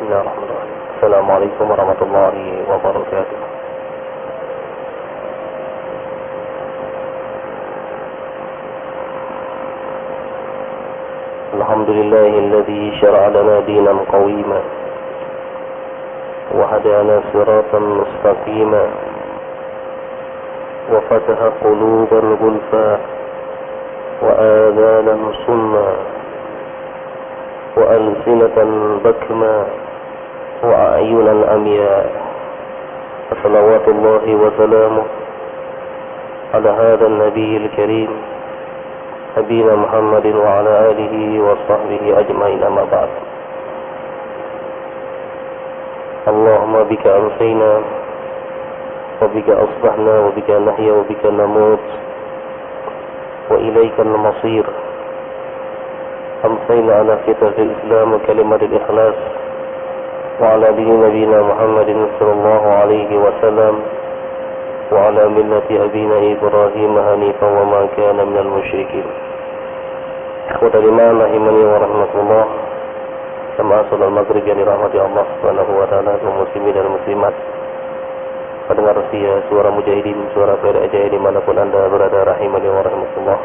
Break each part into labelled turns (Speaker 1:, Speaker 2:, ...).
Speaker 1: Bismillahirrahmanirrahim. Assalamualaikum warahmatullahi wabarakatuh. Alhamdulillahilladzi syara'a lana dinan qawima wa hadana siratan mustaqima wa fataha quluban ghulfa wa adhanan summa wa alsinatan bakma wa a'yunan amya. Salawatullahi wa salamuh ala hadzal nabiyil karim nabiyina Muhammadin wa ala alihi wa sahbihi ajma'in, amma ba'd. Allahumma bika amsayna wa bika asbahna wa bika nahya wa bika namut wa ilayka al-masir. أمسينا على كتاب الإسلام وكلمة الإخلاص وعلى دين نبينا محمد صلى الله عليه وسلم وعلى ملة أبينا إبراهيم حنيفا وما كان من المشركين. إخوة الإيمان rahimani wa rahmatullah. Sama salat maghrib yang dirahmati Allah Subhanahu wa taala, kaum muslimin dan muslimat. Pendengar setia suara mujahidin, suara PRJ dimanapun Anda berada, rahimani wa rahmatullah.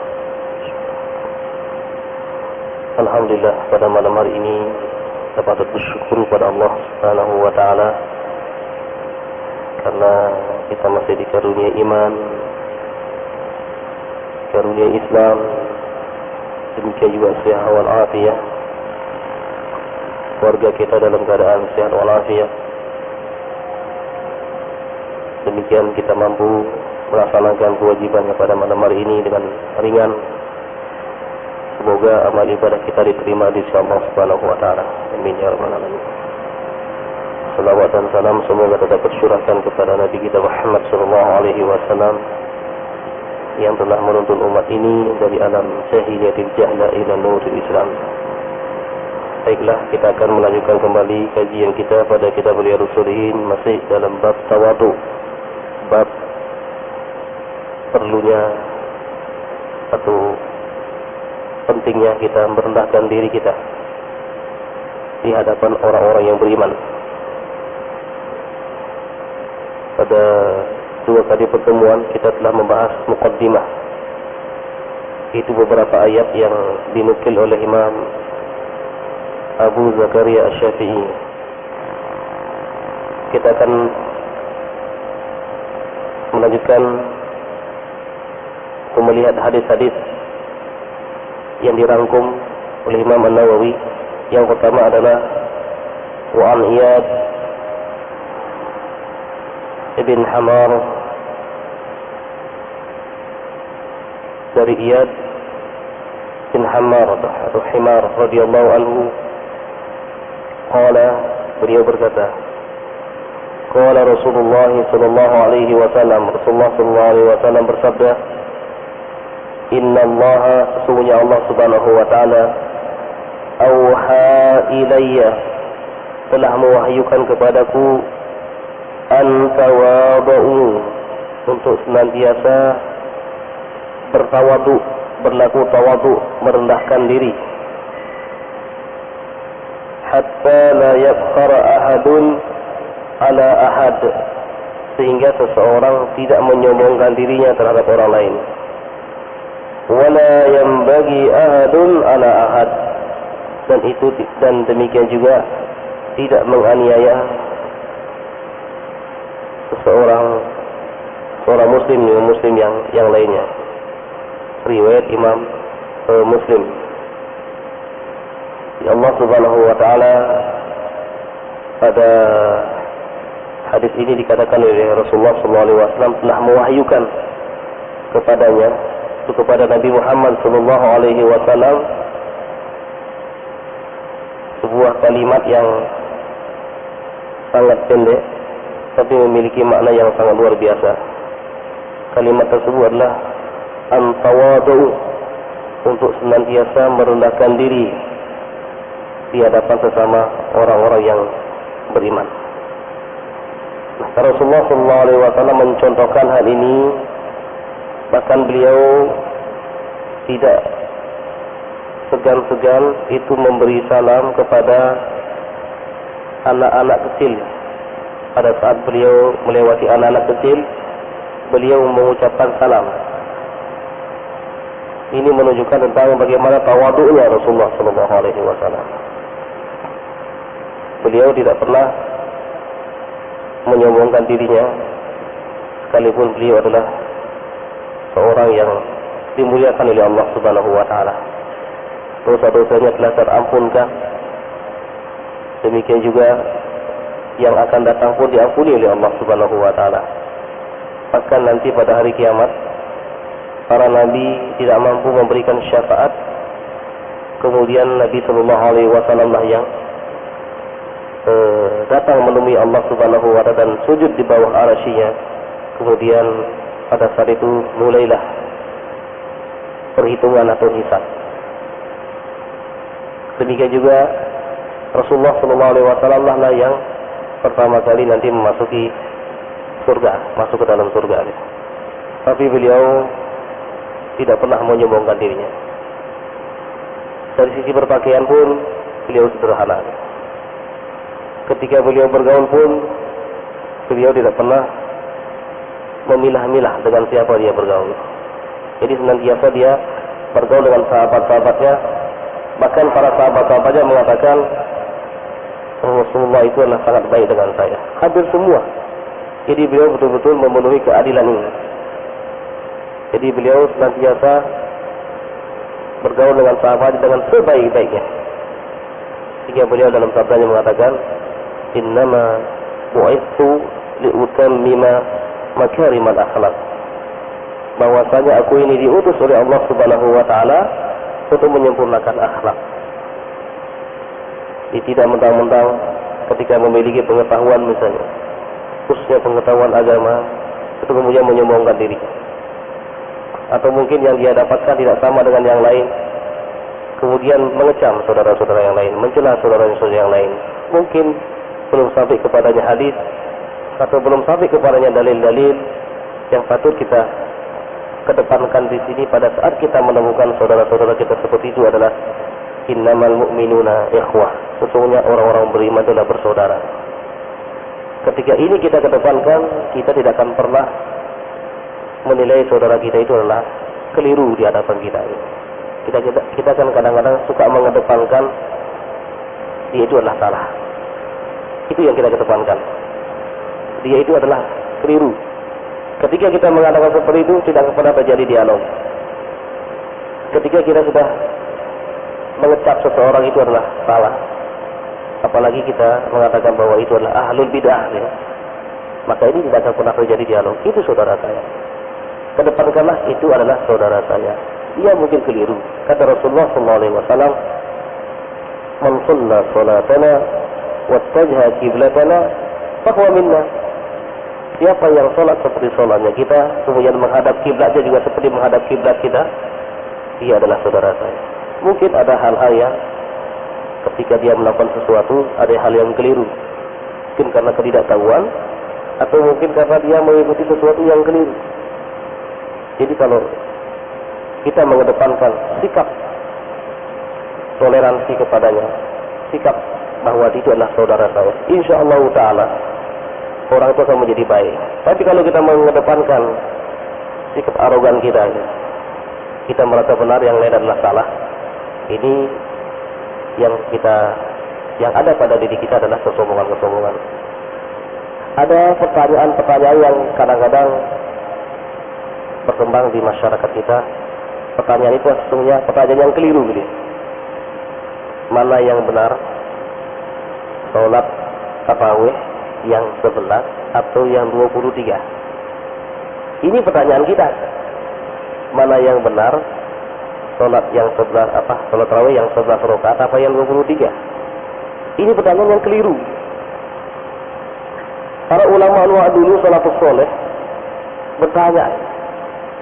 Speaker 1: Alhamdulillah, pada malam hari ini dapat bersyukur pada Allah Subhanahu wa taala karena kita masih dikaruniai iman, karunia Islam, demikian juga sehat wal afiyah. Keluarga kita dalam keadaan sehat wal afiyah. Demikian kita mampu melaksanakan kewajibannya pada malam hari ini dengan ringan. Semoga amal ibadah kita diterima di sisi Allah Subhanahu wa taala. Amin ya rabbal alamin. Salawat dan salam semoga tetap tercurahkan kepada Nabi kita Muhammad sallallahu alaihi wasallam yang telah menuntun umat ini dari alam jahiliyatil jahla ila nuril Islam. Baiklah, kita akan melanjutkan kembali kajian kita pada kitab Riyadhus Shalihin, masih dalam bab tawadu. Bab perlunya atau pentingnya kita merendahkan diri kita di hadapan orang-orang yang beriman. Pada dua kali pertemuan kita telah membahas muqaddimah, itu beberapa ayat yang dinukil oleh Imam Abu Zakaria Asy-Syafi'i. Kita akan melanjutkan melihat hadis-hadis yang dirangkum oleh Imam An-Nawawi. Yang pertama adalah wa an Iyad ibn Hamar, dari Iyad bin Hamar atau Himar radhiyallahu anhu, qala, beliau berkata, qala Rasulullah sallallahu alaihi wasallam, Rasulullah sallallahu alaihi wasallam bersabda, Inna Allah, sesungguhnya Allah Subhanahu wa taala, auha ilayya, telah mewahyukan kepadaku, an tawadu, untuk senantiasa bertawadu, berlaku tawadu, merendahkan diri, hatta la yafkhara ahadun ala ahad, sehingga seseorang tidak menyombongkan dirinya terhadap orang lain. Wala yanbaghi ahadun ala ahad, dan demikian juga tidak menganiaya seorang muslim yang lainnya. Riwayat Imam Muslim. Allah Subhanahu wa taala pada hadis ini dikatakan oleh Rasulullah sallallahu alaihi wasallam telah mewahyukan kepadanya, kepada Nabi Muhammad sallallahu alaihi wasallam, sebuah kalimat yang sangat pendek tapi memiliki makna yang sangat luar biasa. Kalimat tersebut adalah an-tawadu, untuk senantiasa merendahkan diri di hadapan sesama orang-orang yang beriman. Nah, Rasulullah sallallahu alaihi wasallam mencontohkan hal ini. Bahkan beliau tidak segan-segan itu memberi salam kepada anak-anak kecil. Pada saat beliau melewati anak-anak kecil, beliau mengucapkan salam. Ini menunjukkan tentang bagaimana tawadhu'nya Rasulullah sallallahu alaihi wasallam. Beliau tidak pernah menyombongkan dirinya, sekalipun beliau adalah seorang yang dimuliakan oleh Allah Subhanahu wa taala. Dosa-dosanya telah terampunkan. Demikian juga yang akan datang pun diampuni oleh Allah Subhanahu wa taala. Bahkan nanti pada hari kiamat, para nabi tidak mampu memberikan syafaat, kemudian Nabi sallallahu alaihi wasallam lah yang datang menemui Allah Subhanahu wa taala dan sujud di bawah arasy-Nya. Kemudian pada saat itu mulailah perhitungan atau hisab. Demikian juga Rasulullah sallallahu alaihi wasallam lah yang pertama kali nanti memasuki surga, masuk ke dalam surga. Tapi beliau tidak pernah menyombongkan dirinya. Dari sisi berpakaian pun beliau sederhana. Ketika beliau bergaul pun beliau tidak pernah memilah-milah dengan siapa dia bergaul. Jadi senantiasa dia bergaul dengan sahabat-sahabatnya. Bahkan para sahabat-sahabatnya mengatakan Rasulullah itu adalah sangat baik dengan saya. Hampir semua. Jadi beliau betul-betul memenuhi keadilan ini. Jadi beliau senantiasa bergaul dengan sahabat dengan sebaik-baiknya. Sehingga beliau dalam sabdanya mengatakan, Innama bu'ithu li'utammima makarimal akhlaq. Bahwasanya aku ini diutus oleh Allah Subhanahu wa taala untuk menyempurnakan akhlak. Tidak mentang-mentang ketika memiliki pengetahuan misalnya, khususnya pengetahuan agama, itu kemudian menyombongkan diri. Atau mungkin yang dia dapatkan tidak sama dengan yang lain, kemudian mengecam saudara-saudara yang lain, mencela saudara-saudara yang lain. Mungkin belum sampai kepadanya hadis atau belum sampai kepadanya dalil-dalil yang patut kita kedepankan di sini pada saat kita menemukan saudara-saudara kita seperti itu adalah innamal mu'minuna ikhwah. Sesungguhnya orang-orang beriman adalah bersaudara. Ketika ini kita kedepankan, kita tidak akan pernah menilai saudara kita itu adalah keliru di hadapan kita. Kita kan kadang-kadang suka mengedepankan dia itu adalah salah. Itu yang kita kedepankan. Dia itu adalah keliru. Ketika kita mengatakan seperti itu, tidak pernah terjadi dialog. Ketika kita sudah mengecap seseorang itu adalah salah, apalagi kita mengatakan bahwa itu adalah ahlul bid'ah, ya, maka ini tidak akan pernah terjadi dialog. Itu saudara saya. Kedepankanlah itu adalah saudara saya. Ia mungkin keliru. Kata Rasulullah SAW, Man shalla salatana wattajha qiblatana fahuwa minna. Siapa yang sholat seperti sholatnya kita, kemudian menghadap kiblatnya juga seperti menghadap kiblat kita, dia adalah saudara saya. Mungkin ada hal-hal yang ketika dia melakukan sesuatu, ada hal yang keliru. Mungkin karena ketidaktahuan, atau mungkin karena dia mengikuti sesuatu yang keliru. Jadi kalau kita mengedepankan sikap toleransi kepadanya, sikap bahwa itu adalah saudara saya, insyaallah ta'ala orang itu akan menjadi baik. Tapi kalau kita mengedepankan sikap arogan kita merasa benar, yang lain adalah salah, ini yang ada pada diri kita adalah kesombongan. Ada pertanyaan-pertanyaan yang kadang-kadang berkembang di masyarakat kita. Pertanyaan itu sesungguhnya pertanyaan yang keliru gitu. Mana yang benar? Sholat tarawih yang 11 atau yang 23? Ini pertanyaan kita. Mana yang benar? Sholat yang 11 apa? Sholat tarawih yang 11 rakaat apa yang 23? Ini pertanyaan yang keliru. Para ulama dulu salafus saleh bertanya,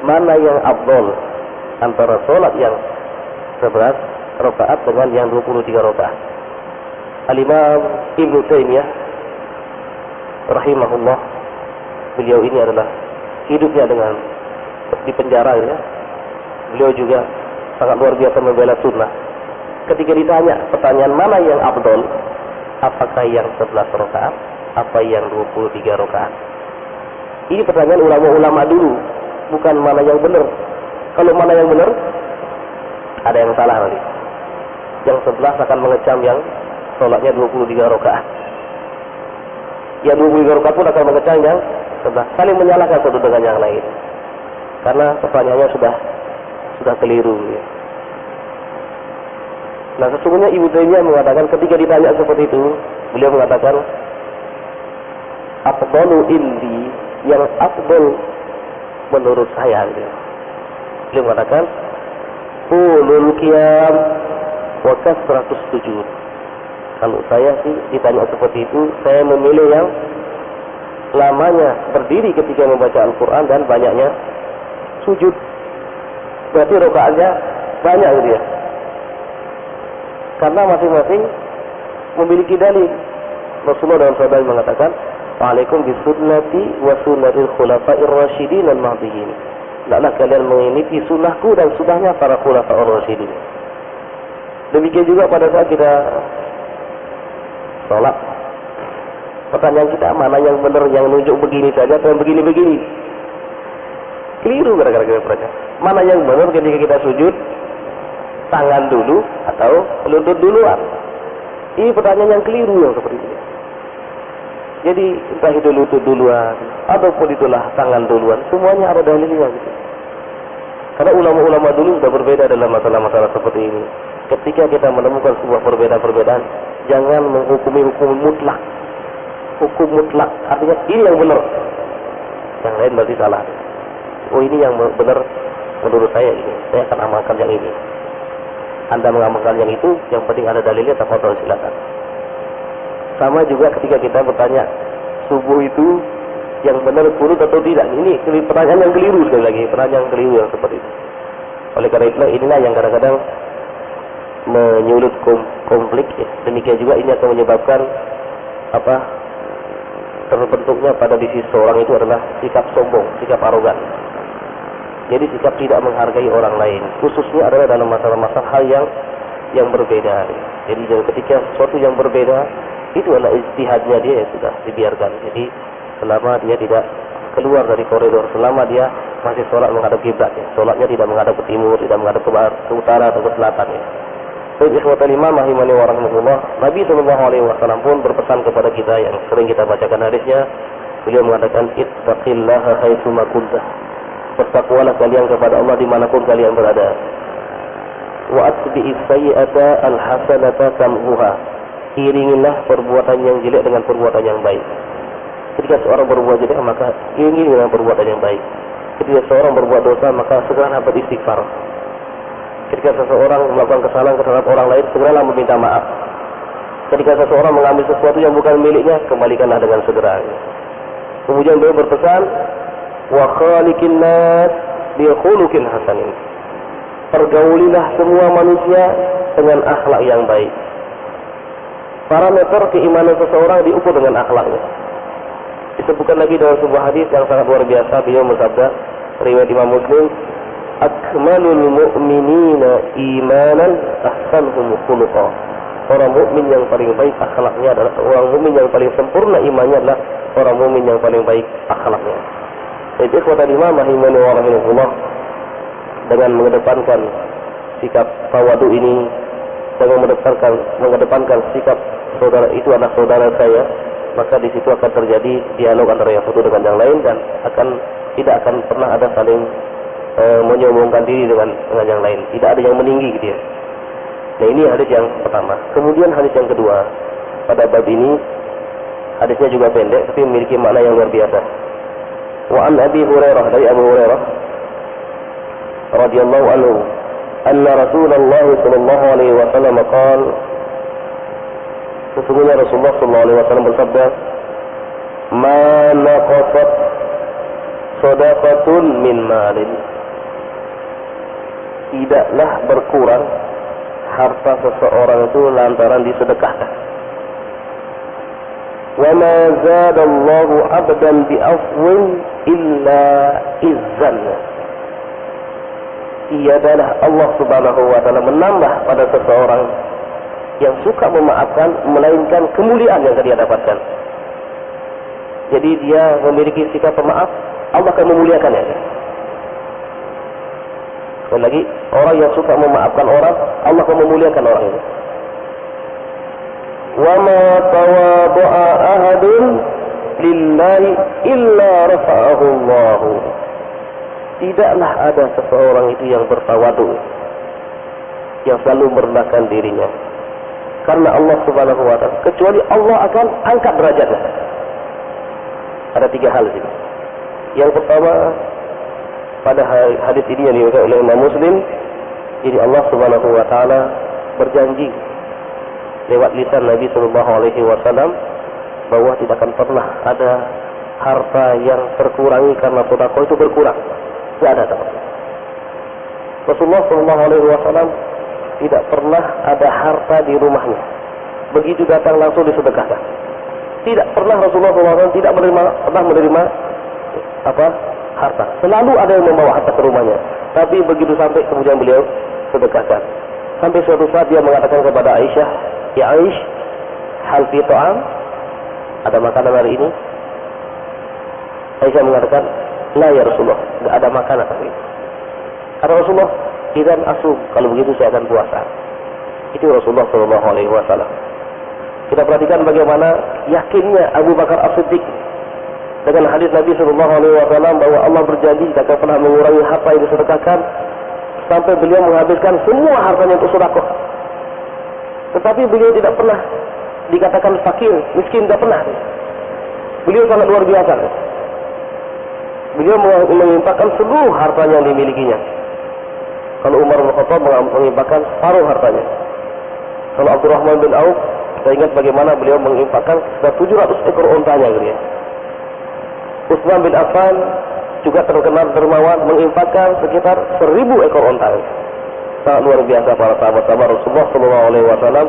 Speaker 1: mana yang afdal antara sholat yang 11 rakaat dengan yang 23 rakaat? Al-Imam Ibnu Taimiyah rahimahullah, beliau ini adalah hidupnya dengan di penjara ya. Beliau juga sangat luar biasa membela sunnah. Ketika ditanya pertanyaan mana yang afdal apakah yang 11 rakaat, apa yang 23 rakaat? Ini pertanyaan ulama-ulama dulu, bukan mana yang benar. Kalau mana yang benar, ada yang salah nanti. Yang 11 akan mengecam yang sholatnya 23 rakaat. Yang 23 rakaat pun akan mengecam yang 11. Saling menyalahkan satu dengan yang lain. Karena pertanyaannya sudah keliru. Ya. Nah, sesungguhnya Ibnu Taimiyah mengatakan ketika ditanya seperti itu, beliau mengatakan afdalu indi, yang afdal menurut saya. Gitu. Beliau mengatakan ulul qiyam wa kasratus sujud. Kalau saya sih ditanya seperti itu, saya memilih yang lamanya berdiri ketika membaca Al-Quran dan banyaknya sujud. Berarti rakaatnya banyak gitu ya. Karena masing-masing memiliki dalil. Rasulullah dalam sabda mengatakan, "Wa'alaikum bisunnati wa sunnatil khulafa'ir rasyidin al-mahdiyyin." Hendaklah kalian mengikuti sunnahku dan sunnahnya para khulafa'ir rasyidin. Demikian juga pada saat kita sholat. Pertanyaan kita, mana yang benar, yang nunjuk begini saja atau yang begini-begini? Keliru gara-gara kita pertanyaan. Mana yang benar ketika kita sujud? Tangan dulu atau lutut duluan? Ini pertanyaan yang keliru yang seperti ini. Jadi entah itu lutut duluan ataupun itulah tangan duluan, semuanya ada dalilnya gitu. Karena ulama-ulama dulu sudah berbeda dalam masalah-masalah seperti ini. Ketika kita menemukan sebuah perbedaan-perbedaan, jangan menghukumi hukum mutlak. Hukum mutlak artinya ini yang benar, yang lain berarti salah. Oh, ini yang benar menurut saya ini, saya akan amalkan yang ini. Anda mengamalkan yang itu, yang penting ada dalilnya, tafadhol silakan. Sama juga ketika kita bertanya subuh itu yang benar kunut atau tidak. Ini pertanyaan yang keliru sekali lagi, pertanyaan yang keliru yang seperti itu. Oleh karena itu inilah yang kadang-kadang menyulut konflik ya. Demikian juga ini akan menyebabkan terbentuknya pada diri seorang itu adalah sikap sombong, sikap arogan. Jadi sikap tidak menghargai orang lain, khususnya adalah dalam masalah-masalah hal yang berbeda. Jadi ketika sesuatu yang berbeda itu adalah ijtihadnya dia, ya sudah dibiarkan. Jadi selama dia tidak keluar dari koridor, selama dia masih sholat menghadap kiblat, ya. Sholatnya tidak menghadap ke timur, tidak menghadap ke utara atau ke selatan. Ya. Baik ikhwatal iman rahimani wa rahmatullah, Nabi SAW pun berpesan kepada kita yang sering kita bacakan hadisnya. Beliau mengatakan ittaqillaha haitsu ma kunta. Bertakwalah kalian kepada Allah dimanapun kalian berada. Wa atbi'is sayyi'ata al-hasanata tamhuha. Iringilah perbuatan yang jelek dengan perbuatan yang baik. Ketika seorang berbuat jelek, maka iringi dengan perbuatan yang baik. Ketika seorang berbuat dosa, maka segeralah beristighfar. Ketika seseorang melakukan kesalahan terhadap orang lain, segeralah meminta maaf. Ketika seseorang mengambil sesuatu yang bukan miliknya, kembalikanlah dengan segera. Kemudian beliau berpesan, wa khaliqin nas bi khuluqin hasanin. Pergaulilah semua manusia dengan akhlak yang baik. Parameter keimanan seseorang diukur dengan akhlaknya. Disebutkan lagi dalam sebuah hadis yang sangat luar biasa, beliau bersabda, riwayat Imam Muslim, akmalul mu'minina imanan ahsanuhum khuluqa. Orang mukmin yang paling baik akhlaknya adalah orang mukmin yang paling sempurna imannya adalah orang mukmin yang paling baik akhlaknya. Jadi ikhwatal iman rahimani wa rahimakumullah, dengan mengedepankan sikap tawadu ini, dengan mengedepankan sikap saudara itu adalah saudara saya, maka di situ akan terjadi dialog antara yang satu dengan yang lain dan tidak akan pernah ada saling menyombongkan diri dengan yang lain. Tidak ada yang meninggi gitu ya. Nah, ini hadis yang pertama. Kemudian hadis yang kedua pada bab ini, hadisnya juga pendek tapi memiliki makna yang luar biasa. Wa an Abi Hurairah, dari Abu Hurairah radhiyallahu anhu, anna Rasulullah sallallahu alaihi wasallam qala, sesungguhnya Rasulullah sallallahu alaihi wasallam bersabda, ma naqasat shadaqatun min malin, tidaklah berkurang harta seseorang itu lantaran disedekahkan. Wa ma zadallahu 'abdan bi afwin illa izzan. Tiadalah Allah Subhanahu wa taala menambah pada seseorang yang suka memaafkan, melainkan kemuliaan yang dia dapatkan. Jadi dia memiliki sikap pemaaf, Allah akan memuliakannya. Sekali lagi, orang yang suka memaafkan orang, Allah akan memuliakan orang itu. Wa ma tawadha'a ahadun lillahi illa rafa'ahu Allah. Tidaklah ada seseorang itu yang bertawadu, yang selalu merendahkan dirinya karena Allah Subhanahu wa taala, kecuali Allah akan angkat derajatnya. Ada 3 hal sini. Yang pertama, pada hadis ini yang diriwayatkan oleh Imam Muslim, jadi Allah Subhanahu wa taala berjanji lewat lisan Nabi sallallahu alaihi wasallam bahwa tidak akan pernah ada harta yang terkurangi karena sedekah itu berkurang. Tidak ada, teman. Rasulullah sallallahu alaihi wasallam tidak pernah ada harta di rumahnya, begitu datang langsung disedekahkan. Tidak pernah Rasulullah SAW tidak pernah menerima harta. Selalu ada yang membawa harta ke rumahnya. Tapi begitu sampai kemudian beliau sedekahkan. Sampai suatu saat dia mengatakan kepada Aisyah, "Ya Aish, hal fi ta'am? Ada makanan hari ini?" Aisyah mengatakan, "La ya Rasulullah, tidak ada makanan hari ini." Kata Rasulullah, "Idzan asum, kalau begitu saya akan puasa." Itu Rasulullah SAW. Kita perhatikan bagaimana yakinnya Abu Bakar As-Siddiq dengan hadis Nabi SAW bahwa Allah berjanji tidak akan pernah mengurangi harta yang disedekahkan sampai beliau menghabiskan semua hartanya untuk sedekah. Tetapi beliau tidak pernah dikatakan fakir, miskin, tidak pernah. Beliau sangat luar biasa. Beliau menginfakkan seluruh hartanya yang dimilikinya. Kalau Umar bin Khattab menginfakkan separuh hartanya. Kalau Abdurrahman bin Auf, saya ingat bagaimana beliau menginfakkan 700 ekor ontanya. Utsman bin Affan juga terkenal dermawan, menginfakkan sekitar 1000 ekor onta. Sangat luar biasa para sahabat-sahabat Rasulullah SAW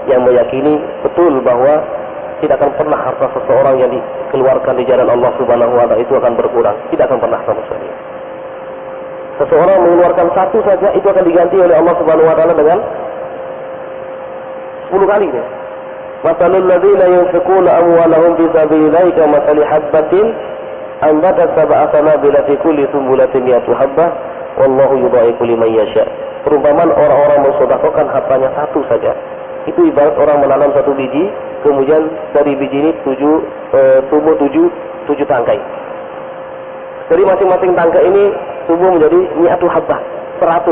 Speaker 1: yang meyakini betul bahwa tidak akan pernah harta seseorang yang dikeluarkan di jalan Allah Subhanahu wa taala itu akan berkurang. Tidak akan pernah sama sekali. Seseorang mengeluarkan 1 saja, itu akan diganti oleh Allah Subhanahu wa taala dengan 10 kali. Masalul ladzina yunfiquna amwalahum fi sabilillahi kamathali habbatin anbatat sab'a sanabila fi kulli sunbulatin mi'atu habbah wallahu yudha'ifu liman yasha. Perumpamaan orang-orang mensedekahkan hartanya 1 saja, itu ibarat orang menanam 1 biji, kemudian dari biji ini tumbuh 7 tangkai. Dari masing-masing tangkai ini tumbuh menjadi mi'atu habbah, 100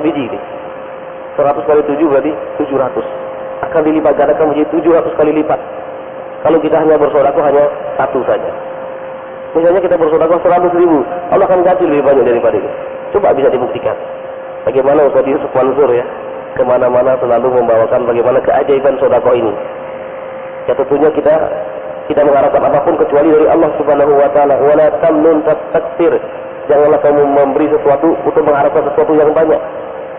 Speaker 1: biji ini. 100 kali 7 berarti 700. Akan dilipat gandakan menjadi 700 kali lipat. Kalau kita hanya bersedekah hanya 1 saja. Misalnya kita bersedekah 100.000, Allah akan ganti lebih banyak daripada itu. Coba bisa dibuktikan. Bagaimana Ustaz Yusuf Mansur ya, kemana-mana selalu membawakan bagaimana keajaiban sedekah ini. Ya tentunya kita tidak mengharapkan apapun kecuali dari Allah Subhanahu wa taala. Wala tamnun tastakthir. Janganlah kamu memberi sesuatu untuk mengharapkan sesuatu yang banyak.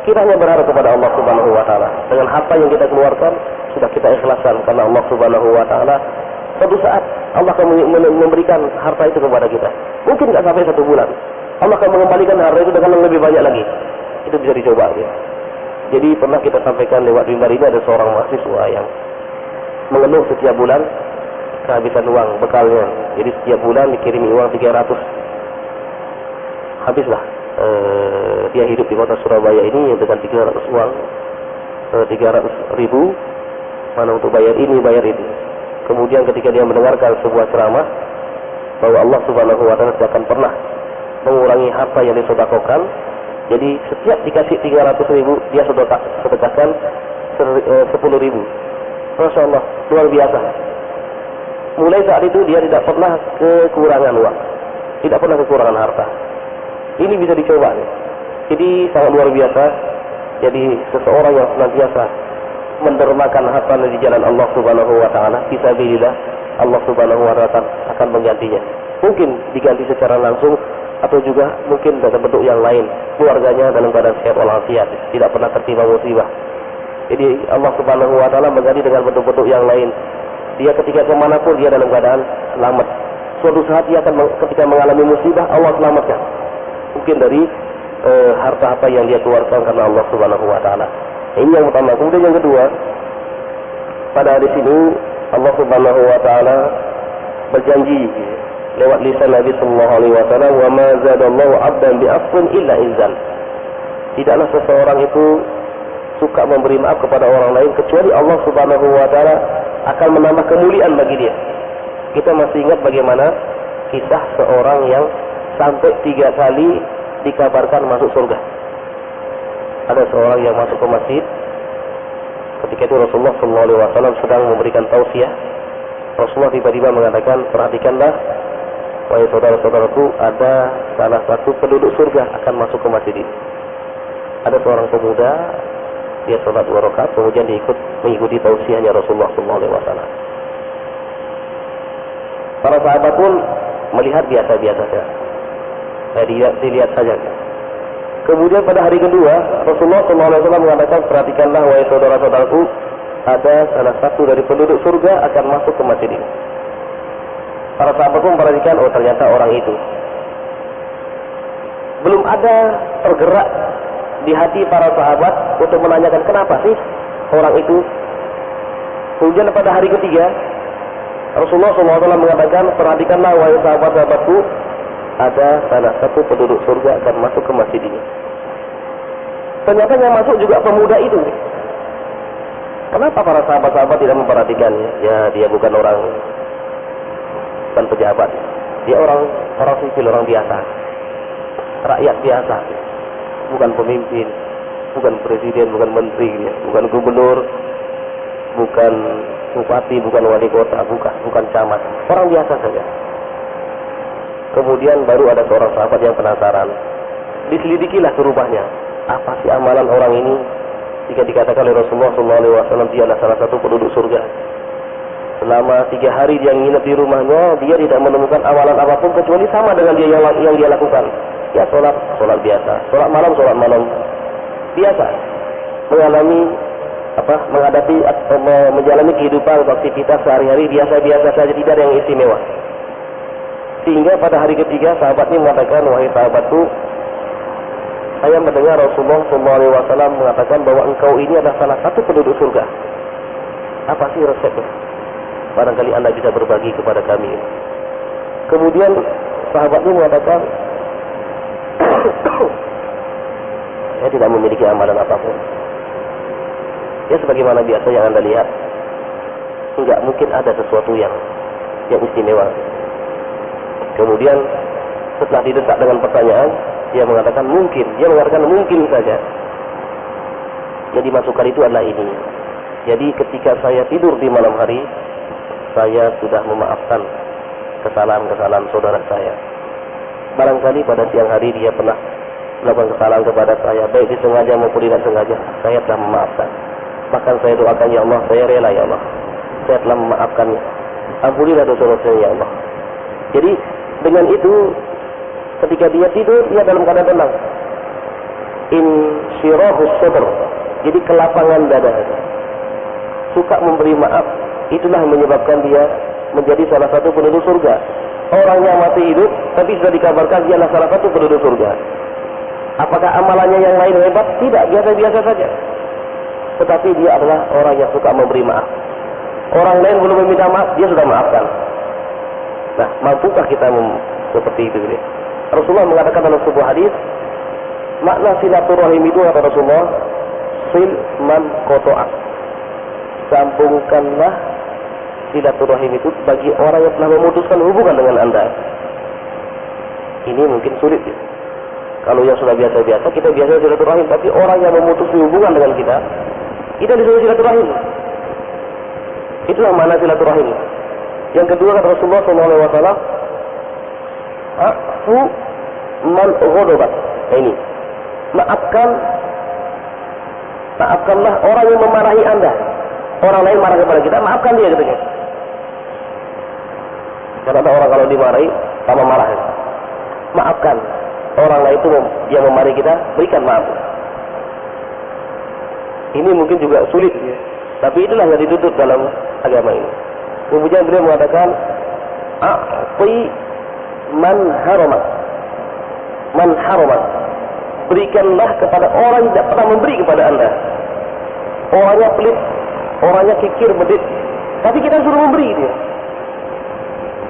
Speaker 1: Kita hanya berharap kepada Allah Subhanahu wa taala. Dengan harta yang kita keluarkan sudah kita ikhlaskan karena Allah Subhanahu wa taala. Suatu saat Allah akan memberikan harta itu kepada kita. Mungkin tidak sampai 1 bulan. Allah akan mengembalikan harta itu dengan lebih banyak lagi. Itu bisa dicoba ya. Jadi pernah kita sampaikan lewat mimbar ini, ada seorang mahasiswa yang mengeluh setiap bulan kehabisan uang bekalnya. Jadi setiap bulan dikirimi uang 300. Habislah. Dia hidup di kota Surabaya ini dengan 300 uang, 300.000, mana untuk bayar ini, bayar itu. Kemudian ketika dia mendengarkan sebuah ceramah bahwa Allah Subhanahu wa taala tidak akan pernah mengurangi harta yang disedekahkan, jadi setiap dikasih 300.000 dia sedekahkan 10.000. Masya Allah, luar biasa. Mulai saat itu dia tidak pernah kekurangan uang, tidak pernah kekurangan harta. Ini bisa dicoba nih. Jadi sangat luar biasa. Jadi seseorang yang senantiasa mendermakan harta di jalan Allah Subhanahu wa taala, fisabilillah, Allah Subhanahu wa taala akan menggantinya. Mungkin diganti secara langsung atau juga mungkin dalam bentuk yang lain. Keluarganya dalam keadaan sehat walafiat, tidak pernah tertimpa musibah. Jadi Allah Subhanahu wa taala mengganti dengan bentuk-bentuk yang lain. Dia ketika kemanapun dia dalam keadaan selamat. Suatu saat dia akan ketika mengalami musibah, Allah selamatkan. Mungkin dari harta-harta yang dia keluarkan karena Allah Subhanahu wa taala. Ini yang pertama. Kemudian yang kedua, pada hadis ini Allah Subhanahu wa taala berjanji lewat lisan Nabi sallallahu alaihi wasallam, "Wa ma zadallahu 'abdan bi'afwin illa izzan." Tidaklah seseorang itu suka memberi maaf kepada orang lain kecuali Allah Subhanahu wa taala akan menambah kemuliaan bagi dia. Kita masih ingat bagaimana kisah seorang yang sampai 3 kali dikabarkan masuk surga. Ada seorang yang masuk ke masjid. Ketika itu Rasulullah SAW sedang memberikan tausiah. Rasulullah tiba-tiba mengatakan, perhatikanlah, wahai saudara-saudaraku, ada salah satu penduduk surga akan masuk ke masjid ini. Ada seorang pemuda, dia sholat 2 rakaat, kemudian mengikuti tausiahnya Rasulullah SAW. Para sahabat pun melihat biasa-biasa saja. Dilihat saja. Kemudian pada hari kedua, Rasulullah SAW mengatakan, perhatikanlah wahai saudara-saudaraku, ada salah satu dari penduduk surga akan masuk ke masjid ini. Para sahabat pun memperhatikan, oh ternyata orang itu. Belum ada tergerak di hati para sahabat untuk menanyakan kenapa sih orang itu. Kemudian pada hari ketiga, Rasulullah SAW mengatakan, perhatikanlah wahai sahabat-sahabatku, ada salah satu penduduk surga akan masuk ke masjid ini. Ternyata yang masuk juga pemuda itu. Kenapa para sahabat-sahabat tidak memperhatikannya? Ya, dia bukan pejabat. Dia orang sipil, orang biasa. Rakyat biasa. Bukan pemimpin, bukan presiden, bukan menteri, bukan gubernur, bukan bupati, bukan wali kota, bukan camat. Orang biasa saja. Kemudian baru ada seorang sahabat yang penasaran. Diselidikilah ke rumahnya. Apa sih amalan orang ini? Jika dikatakan oleh Rasulullah SAW, dia adalah salah satu penduduk surga. Selama 3 hari dia nginep di rumahnya, dia tidak menemukan amalan apapun kecuali sama dengan dia yang dia lakukan. Ya sholat biasa. Sholat malam biasa. Menjalani kehidupan aktivitas sehari-hari biasa-biasa saja, tidak ada yang istimewa. Sehingga pada hari ketiga sahabat ini mengatakan, wahai sahabatku, saya mendengar Rasulullah SAW mengatakan bahwa engkau ini adalah salah satu penduduk surga. Apa sih resepnya? Barangkali Anda bisa berbagi kepada kami. Kemudian sahabat ini mengatakan, saya tidak memiliki amalan apapun. Ya sebagaimana biasa yang Anda lihat, enggak mungkin ada sesuatu yang istimewa. Kemudian setelah didesak dengan pertanyaan, dia mengatakan mungkin. Dia mengatakan mungkin saja. Jadi masukan itu adalah ini. Jadi ketika saya tidur di malam hari, saya sudah memaafkan kesalahan-kesalahan saudara saya. Barangkali pada siang hari dia pernah melakukan kesalahan kepada saya, baik disengaja maupun tidak sengaja, saya telah memaafkan. Bahkan saya doakan, ya Allah, saya rela ya Allah, saya telah memaafkannya. Ampunilah dosa-dosanya ya Allah. Jadi dengan itu, ketika dia tidur, dia dalam keadaan tenang. Insyirahus sadr. Jadi kelapangan dada. Suka memberi maaf. Itulah yang menyebabkan dia menjadi salah satu penduduk surga. Orangnya masih hidup, tapi sudah dikabarkan dia adalah salah satu penduduk surga. Apakah amalannya yang lain hebat? Tidak, biasa-biasa saja. Tetapi dia adalah orang yang suka memberi maaf. Orang lain belum meminta maaf, dia sudah maafkan. Nah, mampukah kita seperti itu? Rasulullah mengatakan dalam sebuah hadis, makna silaturahim itu kata Rasulullah, sil man qata'ak. Sambungkanlah silaturahim itu bagi orang yang telah memutuskan hubungan dengan Anda. Ini mungkin sulit ya. Kalau yang sudah biasa-biasa, kita biasa silaturahim, tapi orang yang memutus hubungan dengan kita disuruh silaturahim. Itulah makna silaturahim. Yang kedua kata Rasulullah SAW, aku man ghadabat. Ini maafkanlah orang yang memarahi Anda. Orang lain marah kepada kita, maafkan dia katanya. Karena ada orang kalau dimarahi sama marah. Maafkan orang lain itu yang memarahi kita, berikan maaf. Ini mungkin juga sulit, tapi itulah yang dituntut dalam agama ini. Kemudian beliau mengatakan, a'ti man haramat. Berikanlah kepada orang yang tidak pernah memberi kepada Anda. orangnya pelit, orangnya kikir, bedit, tapi kita suruh memberi dia.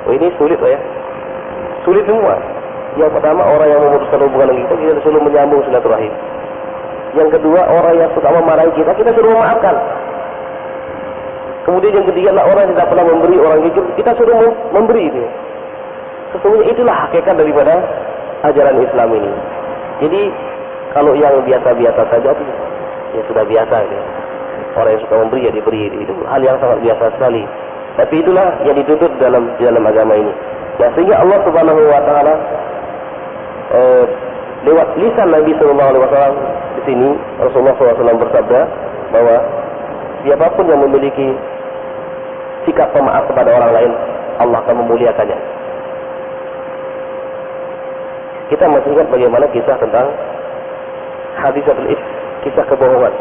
Speaker 1: Oh, ini sulit lah ya. Sulit semua. Yang pertama, orang yang memutuskan hubungan dengan kita suruh menyambung silaturahim. Yang kedua, orang yang suka memarahi kita suruh memaafkan. Kemudian yang ketiga adalah orang yang tidak pernah memberi, orang kikir, kita suruh memberi dia. Sesungguhnya itulah hakikat daripada ajaran Islam ini. Jadi kalau yang biasa-biasa saja itu ya sudah biasa gitu. Orang yang suka memberi ya diberi, itu hal yang sangat biasa sekali. Tapi itulah yang dituntut dalam agama ini. Ya, sehingga Allah Subhanahu wa taala lewat lisan Nabi sallallahu alaihi wasallam di sini Rasulullah SAW bersabda bahwa siapapun yang memiliki sikap pemaaf kepada orang lain, Allah akan memuliakannya. Kita masih ingat bagaimana kisah tentang hadisatul ifk, kisah kebohongan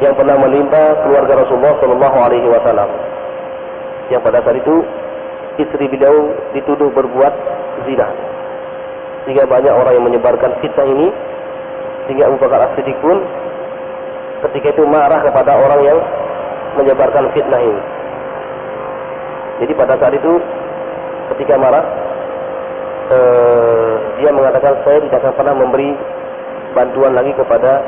Speaker 1: yang pernah menimpa keluarga Rasulullah Shallallahu Alaihi Wasallam. Yang pada saat itu istri beliau dituduh berbuat zina, sehingga banyak orang yang menyebarkan fitnah ini, sehingga Abu Bakar As-Siddiq pun ketika itu marah kepada orang yang menyebarkan fitnah ini. Jadi pada saat itu ketika marah, dia mengatakan saya tidak akan pernah memberi bantuan lagi kepada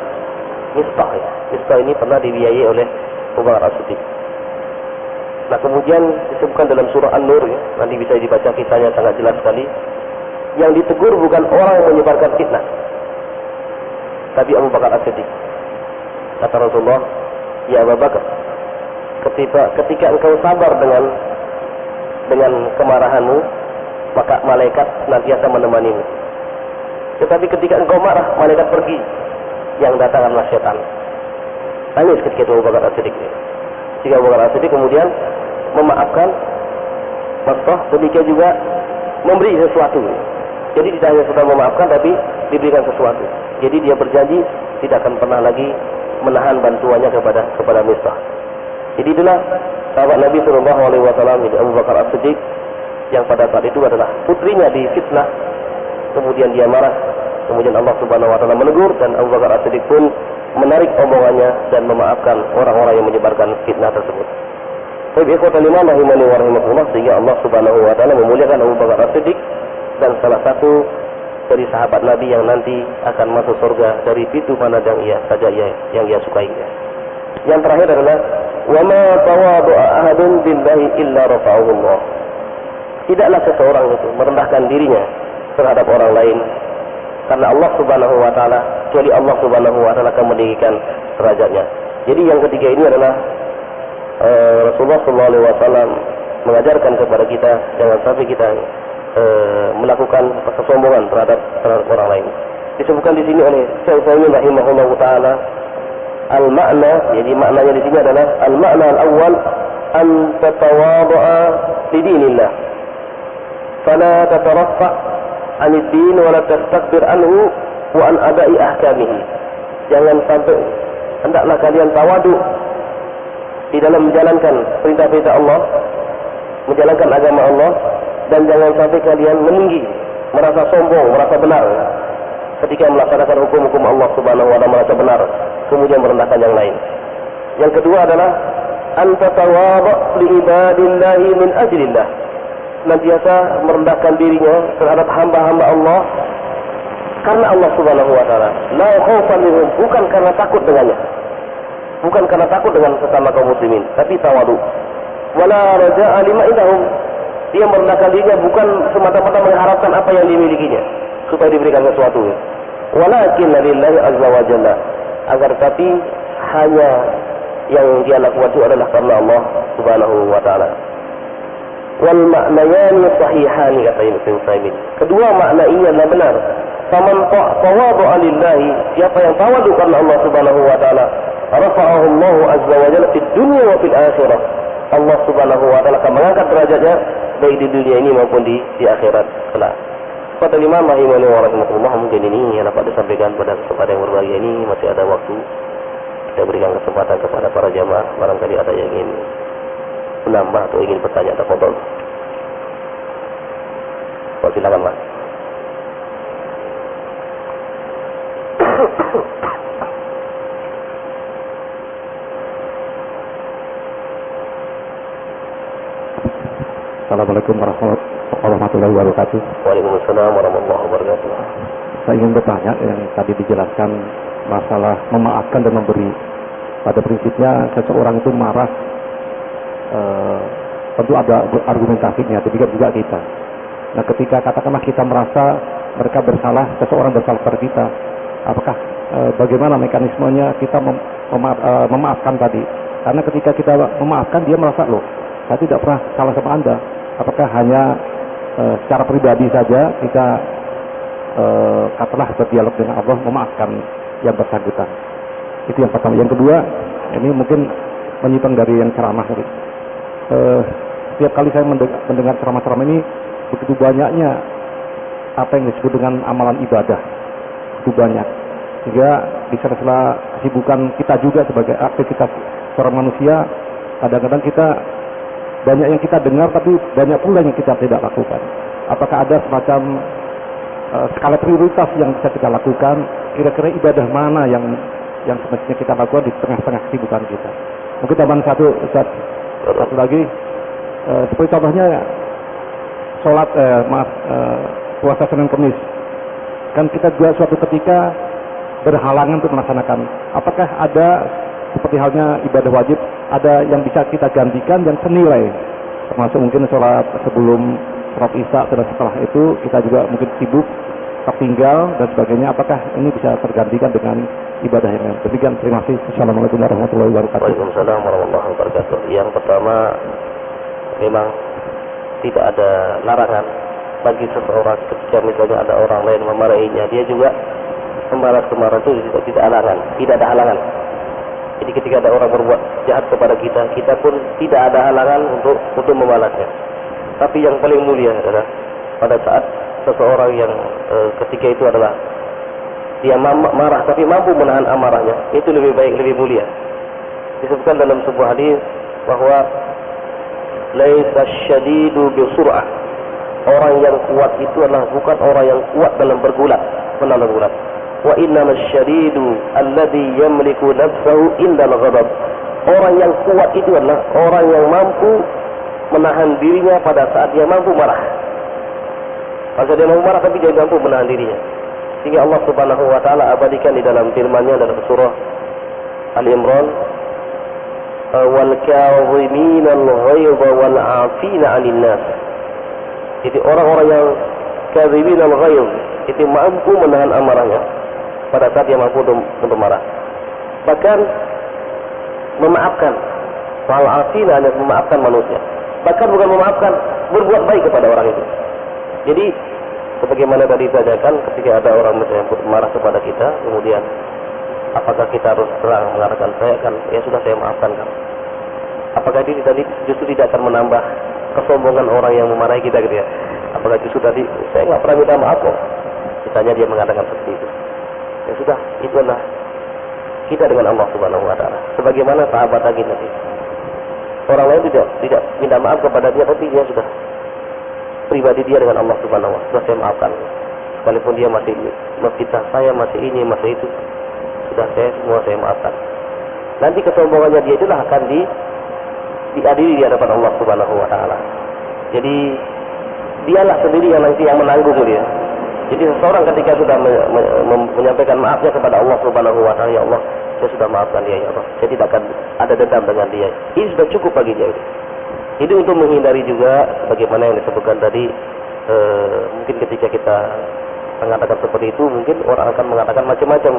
Speaker 1: Mistah. Mistah ini pernah dibiayai oleh Abu Bakar As-Siddiq. Nah kemudian disebutkan dalam surah An-Nur, ya, nanti bisa dibaca kisahnya sangat jelas sekali. Yang ditegur bukan orang yang menyebarkan fitnah, tapi Abu Bakar As-Siddiq. Kata Rasulullah, ya Abu Bakar, ketika engkau sabar dengan kemarahanmu, maka malaikat senantiasa menemanimu. Tetapi ketika engkau marah, malaikat pergi, yang datang adalah setan. Tangis ketika itu Abu Bakar As-Siddiq. Sehingga Abu Bakar As-Siddiq kemudian memaafkan Mistah, demikian juga memberi sesuatu. Jadi tidak hanya sudah memaafkan, tapi diberikan sesuatu. Jadi dia berjanji tidak akan pernah lagi menahan bantuannya kepada Mistah. Jadi itulah sahabat Nabi Sallallahu Alaihi Wasallam, Abu Bakar As-Siddiq, yang pada saat itu adalah putrinya difitnah, kemudian dia marah, kemudian Allah Subhanahu Wa Taala menegur, dan Abu Bakar As-Siddiq pun menarik omongannya dan memaafkan orang-orang yang menyebarkan fitnah tersebut. Baik, ikhwatal iman rahimani wa rahimakumullah, sehingga Allah Subhanahu Wa Taala memuliakan Abu Bakar As-Siddiq dan salah satu dari sahabat Nabi yang nanti akan masuk surga dari pintu mana yang ia sukai. Yang terakhir adalah wa ma tawadu'a ahadun billahi illa rafa'ahu Allah. Tidaklah seseorang itu merendahkan dirinya terhadap orang lain karena Allah Subhanahu Wa Taala, kecuali Allah Subhanahu Wa Taala akan meninggikan derajatnya. Jadi yang ketiga ini adalah Rasulullah Sallallahu Alaihi Wasallam mengajarkan kepada kita jangan sampai kita melakukan kesombongan terhadap orang lain. Disebutkan di sini oleh Syekh Utsaimin rahimahullahu taala al-makna, jadi maknanya di sini adalah al-makna al-awwal an tatawadhu'a li dinillah fala tataraffa 'an ad-din wa la tastakbir anhu wa an ada'i ahkamihi. Jangan sampai, hendaklah kalian tawadu di dalam menjalankan perintah-perintah Allah, menjalankan agama Allah, dan jangan sampai kalian meninggi, merasa sombong, merasa benar ketika melaksanakan hukum-hukum Allah Subhanahu wa taala, merasa benar kemudian merendahkan yang lain. Yang kedua adalah an tatawadha li ibadillahi min ajlillah. Senantiasa merendahkan dirinya terhadap hamba-hamba Allah karena Allah Subhanahu wa taala. La khaufan minhum, bukan karena takut dengannya. Bukan karena takut dengan sesama kaum muslimin, tapi tawadu. Wala raja'a lima indahum. Dia merendahkan dirinya bukan semata-mata mengharapkan apa yang dimilikinya supaya diberikan sesuatu. Walakin lillahi azza wa jalla, agar tapi hanya yang dia lakukan itu adalah karena Allah Subhanahu wa taala. Wal ma'nayani sahihani, kata Ibnu Utsaimin. Kedua makna ini adalah benar. Faman tawadhu'a lillahi, siapa yang tawadu karena Allah Subhanahu wa taala, rafa'ahu Allah azza wa jalla fid dunya wa fil akhirah. Allah Subhanahu wa taala akan mengangkat derajatnya baik di dunia ini maupun di akhirat kelak. Pada lima rahimani wa rahimakumullah, mungkin ini yang dapat disampaikan pada kesempatan yang berbahagia ini. Masih ada waktu, kita berikan kesempatan kepada para jamaah, barangkali ada yang ingin menambah atau ingin bertanya, tafadhol. Silakan, Mas.
Speaker 2: Assalamualaikum warahmatullahi wabarakatuh.
Speaker 1: Waalaikumsalam warahmatullahi wabarakatuh.
Speaker 2: Saya ingin bertanya yang tadi dijelaskan masalah memaafkan dan memberi. Pada prinsipnya seseorang itu marah, tentu ada argumentasinya, demikian juga kita. Nah, ketika katakanlah kita merasa mereka bersalah, seseorang bersalah pada kita, apakah bagaimana mekanismenya kita memaafkan tadi? Karena ketika kita memaafkan, dia merasa, loh, saya tidak pernah salah sama Anda. Apakah hanya secara pribadi saja kita katakanlah berdialog dengan Allah, memaafkan yang bersangkutan? Itu yang pertama. Yang kedua, ini mungkin menyimpang dari yang ceramah tadi. Setiap kali saya mendengar ceramah-ceramah ini, begitu banyaknya apa yang disebut dengan amalan ibadah, begitu banyak. Sehingga di sela-sela kesibukan kita juga sebagai aktivitas seorang manusia, kadang-kadang kita banyak yang kita dengar, tapi banyak pula yang kita tidak lakukan. Apakah ada semacam skala prioritas yang bisa kita lakukan? Kira-kira ibadah mana yang semestinya kita lakukan di tengah-tengah kesibukan kita? Mungkin tambahan satu lagi, seperti contohnya sholat, puasa Senin Kemis. Kan kita juga suatu ketika berhalangan untuk melaksanakan. Apakah ada seperti halnya ibadah wajib, ada yang bisa kita gantikan yang senilai, termasuk mungkin sholat sebelum sholat isya dan setelah itu kita juga mungkin sibuk, tertinggal dan sebagainya. Apakah ini bisa tergantikan dengan ibadah yang lain? Demikian, terima kasih. Assalamualaikum warahmatullahi wabarakatuh.
Speaker 1: Waalaikumsalam warahmatullahi wabarakatuh. Yang pertama, memang tidak ada larangan bagi seseorang ketika misalnya ada orang lain memarahinya, dia juga membalas itu tidak ada halangan. Jadi ketika ada orang berbuat jahat kepada kita, kita pun tidak ada halangan untuk membalasnya. Tapi yang paling mulia adalah pada saat seseorang yang ketika itu adalah dia marah tapi mampu menahan amarahnya, itu lebih baik, lebih mulia. Disebutkan dalam sebuah hadis bahwa laisa syadidu bisur'ah. Orang yang kuat itu adalah bukan orang yang kuat dalam bergulat, menahan gulat. Wa innamas syadidu alladhi yamliku nafsahu indal ghadab. Orang yang kuat itu adalah orang yang mampu menahan dirinya pada saat dia mampu marah. Maka dia mampu marah tapi dia mampu menahan dirinya. Sehingga Allah Subhanahu wa taala abadikan di dalam firman-Nya dalam surah Al-Imran, wal kadhimina al-ghayza wal 'afina 'anil nas. Jadi orang-orang yang kadhimina al-ghayz itu mampu menahan amarahnya pada saat dia mampu untuk marah. Bahkan memaafkan, wal 'afina, dan memaafkan manusia. Bahkan bukan memaafkan, berbuat baik kepada orang itu. Jadi sebagaimana tadi ditanyakan, ketika ada orang misalnya marah kepada kita, kemudian apakah kita harus terang mengatakan ya sudah saya maafkan kamu? Apakah ini tadi justru tidak akan menambah kesombongan orang yang memarahi kita gitu ya? Apakah justru tadi saya nggak pernah minta maaf kok? Misalnya dia mengatakan seperti itu. Ya sudah, itu adalah kita dengan Allah Subhanahu wa taala. Sebagaimana sahabat tadi nanti. Orang lain tidak minta maaf kepada dia, tapi dia sudah pribadi dia dengan Allah Subhanahu wa taala, sudah saya maafkan. Sekalipun dia masih memfitnah saya, masih ini, masih itu, sudah semua saya maafkan. Nanti kesombongannya dia itulah akan diadili di hadapan Allah Subhanahu wa taala. Jadi dialah sendiri yang nanti yang menanggung dia. Jadi seseorang ketika sudah menyampaikan maafnya kepada Allah Subhanahu wa taala, ya Allah, saya sudah maafkan dia, ya Allah, saya tidak akan ada dendam dengan dia. Ini sudah cukup bagi dia. Itu untuk menghindari juga bagaimana yang disebutkan tadi, mungkin ketika kita mengatakan seperti itu, mungkin orang akan mengatakan macam-macam,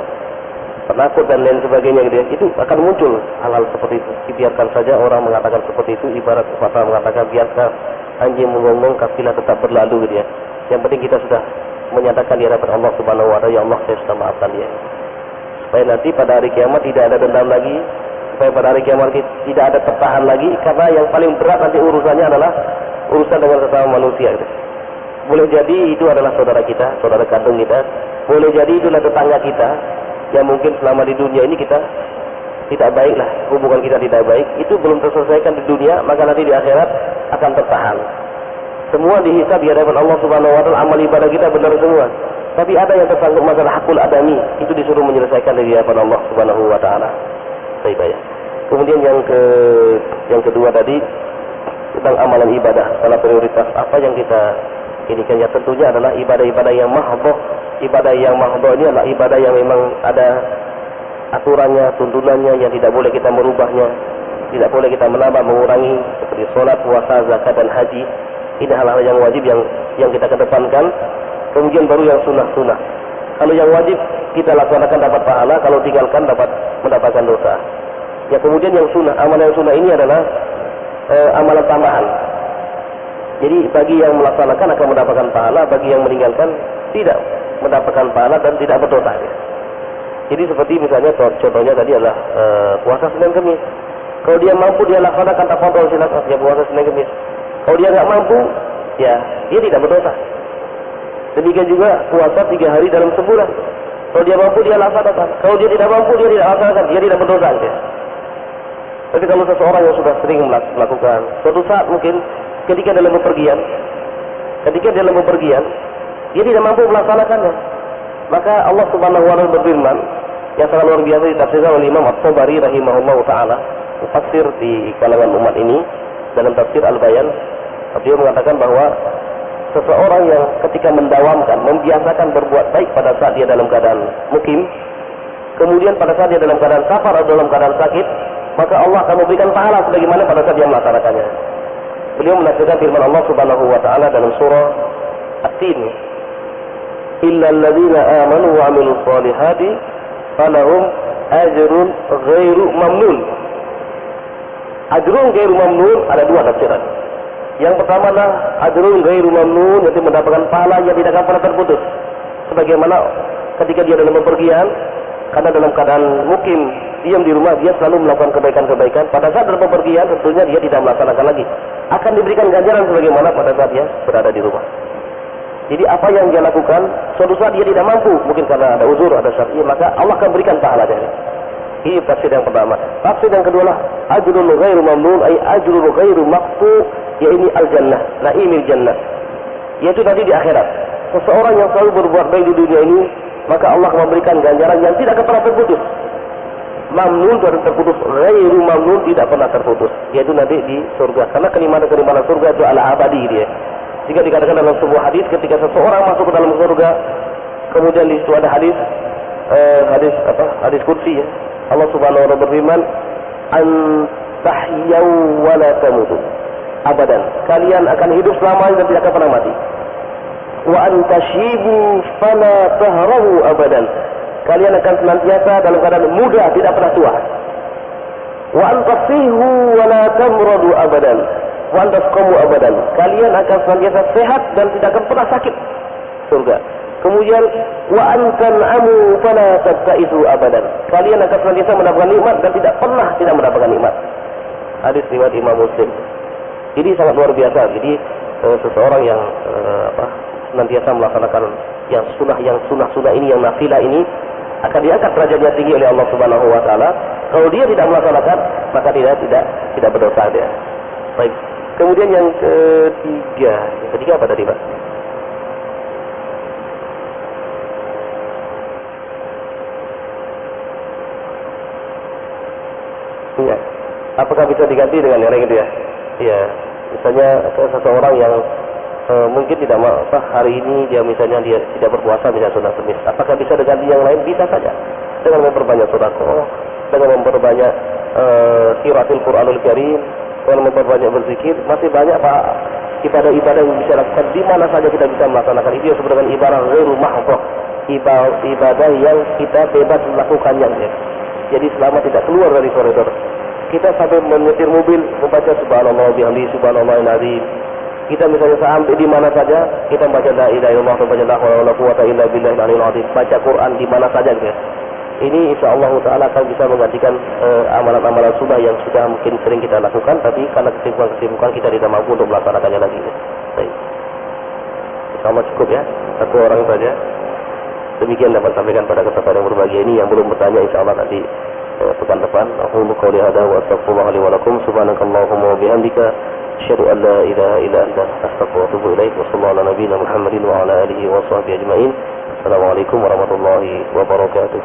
Speaker 1: penakut dan lain sebagainya gitu ya. Itu akan muncul hal-hal seperti itu. Dibiarkan saja orang mengatakan seperti itu, ibarat pepatah mengatakan biarkan anjing menggonggong kafilah tetap berlalu gitu ya. Yang penting kita sudah menyatakan di hadapan Allah Subhanahu wa taala, ya Allah, saya sudah maafkan dia. Supaya nanti pada hari kiamat tidak ada dendam lagi, supaya pada hari kiamat tidak ada tertahan lagi, karena yang paling berat nanti urusannya adalah urusan dengan sesama manusia gitu. Boleh jadi itu adalah saudara kita, saudara kandung kita, boleh jadi itulah tetangga kita yang mungkin selama di dunia ini kita tidak baik lah, hubungan kita tidak baik, itu belum terselesaikan di dunia, maka nanti di akhirat akan tertahan. Semua dihisab di hadapan Allah Subhanahu wa taala, amal ibadah kita benar semua. Tapi ada yang tersangkut masalah hakul adami, itu disuruh menyelesaikan di hadapan Allah Subhanahu wa taala. Baik ya. Kemudian yang kedua tadi tentang amalan ibadah, skala prioritas apa yang kita ini kan ya tentunya adalah ibadah-ibadah yang mahdhah. Ibadah yang mahdhah ini adalah ibadah yang memang ada aturannya, tuntunannya yang tidak boleh kita merubahnya, tidak boleh kita menambah, mengurangi, seperti sholat, puasa, zakat dan haji. Ini hal-hal yang wajib yang kita kedepankan. Kemudian baru yang sunnah-sunnah. Kalau yang wajib kita laksanakan dapat pahala, kalau tinggalkan dapat mendapatkan dosa. Ya kemudian yang sunnah, amalan yang sunnah ini adalah amalan tambahan. Jadi bagi yang melaksanakan akan mendapatkan pahala, bagi yang meninggalkan tidak mendapatkan pahala dan tidak berdosa. Jadi seperti misalnya contohnya tadi adalah puasa Senin Kemis. Kalau dia mampu dia laksanakan tafadhol silakan dia puasa Senin Kemis. Kalau dia nggak mampu, ya dia tidak berdosa. Demikian juga puasa 3 hari dalam sebulan. Kalau dia mampu dia laksanakan. Kalau dia tidak mampu dia tidak laksanakan, dia tidak berdosa. Tapi kalau seseorang yang sudah sering melakukan, suatu saat mungkin ketika dalam bepergian, dia tidak mampu melaksanakannya. Maka Allah Subhanahu wa taala berfirman yang sangat luar biasa ditafsirkan oleh Imam At-Tabari rahimahullahu taala, tafsir di kalangan umat ini dalam tafsir Al-Bayan. Dia mengatakan bahwa seseorang yang ketika mendawamkan, membiasakan berbuat baik pada saat dia dalam keadaan mukim, kemudian pada saat dia dalam keadaan safar atau dalam keadaan sakit, maka Allah akan memberikan pahala sebagaimana pada saat dia melaksanakannya. Beliau menafsirkan firman Allah Subhanahu wa taala dalam surah At-Tin, "Illal ladzina amanu wa 'amilus shalihati falahum ajrun ghairu mamnun." Ajrun ghairu mamnun ada dua tafsiran. Yang pertama adalah ajrun ghairu mamnun, yaitu mendapatkan pahala yang tidak akan pernah terputus. Sebagaimana ketika dia dalam bepergian, karena dalam keadaan mukim, diam di rumah, dia selalu melakukan kebaikan-kebaikan. Pada saat dalam bepergian, tentunya dia tidak melaksanakan lagi. Akan diberikan ganjaran sebagaimana pada saat dia berada di rumah. Jadi apa yang dia lakukan, suatu saat dia tidak mampu, mungkin karena ada uzur, ada syar'i, maka Allah akan berikan pahala dia. Ini tafsir yang pertama. Tafsir yang kedua lah, ajrul ghairu mamnun, ay ajrul ghairu maqtu, yaitu al-jannah, naimil jannah. Yaitu tadi di akhirat. Seseorang yang selalu berbuat baik di dunia ini, maka Allah akan memberikan ganjaran yang tidak akan pernah terputus. Mamnun tidak terputus, ghairu mamnun tidak pernah terputus. Yaitu nanti di surga. Karena kenikmatan surga itu ala abadi dia. Jika dikatakan dalam sebuah hadis, ketika seseorang masuk ke dalam surga, kemudian di situ ada hadis kursi ya. Allah Subhanahu wa taala berfirman, "Antahyau wa la tamutu abadan." Kalian akan hidup selamanya dan tidak akan pernah mati. Wa antashibu fala tahrahu abadan. Kalian akan senantiasa dalam keadaan muda, tidak pernah tua. Wa antasihu wa la tamradu abadan. Wa antasqamu abadan. Kalian akan senantiasa sehat dan tidak akan pernah sakit. Surga. Kemudian wa antan'amu fala tabta'isu abadan. Kalian akan senantiasa mendapatkan nikmat dan tidak pernah tidak mendapatkan nikmat. Hadis riwayat Imam Muslim. Jadi sangat luar biasa. Jadi seseorang yang senantiasa melaksanakan yang sunnah ini, yang nafilah ini, akan diangkat derajatnya tinggi oleh Allah Subhanahu wa taala. Kalau dia tidak melaksanakan, maka tidak berdosa dia. Baik. Kemudian yang ketiga apa tadi, Pak? Ya. Apakah bisa diganti dengan yang lain gitu ya? Iya. Misalnya seseorang yang mungkin tidak hari ini dia misalnya dia tidak berpuasa misalnya sunnah Kemis. Apakah bisa diganti yang lain? Bisa saja. Dengan memperbanyak sedekah, dengan memperbanyak qiraatul Qur'anul Karim, dengan memperbanyak berzikir, masih banyak Pak ibadah-ibadah yang bisa lakukan di mana saja kita bisa melaksanakan. Itu yang disebut dengan ibadah ghairu mahdhah, ibadah yang kita bebas melakukannya. Jadi selama tidak keluar dari koridor. Kita sampai menyetir mobil membaca subhanallah bihamdi subhanallahil azim. Kita misalnya sampai di mana saja kita membaca la ilaha illallah, membaca la haula wala quwwata illa billahil aliyil azim. Baca Quran di mana saja gitu. Ini insyaallah taala akan bisa menggantikan amalan-amalan sunnah yang sudah mungkin sering kita lakukan, tapi karena kesibukan kita tidak mampu untuk melaksanakannya lagi. Baik. Insyaallah cukup ya. Satu orang saja. Demikian dapat sampaikan pada kesempatan yang berbahagia ini. Yang belum bertanya insyaallah nanti pekan depan. Aqulu qouli hadza wa astaghfirullah li wa lakum. Subhanakallahumma wa bihamdika asyhadu an la ilaha illa anta astaghfiruka wa atubu ilaik. Wa sallallahu ala nabiyyina Muhammadin wa ala alihi wa sahbihi ajmain. Assalamualaikum warahmatullahi wabarakatuh.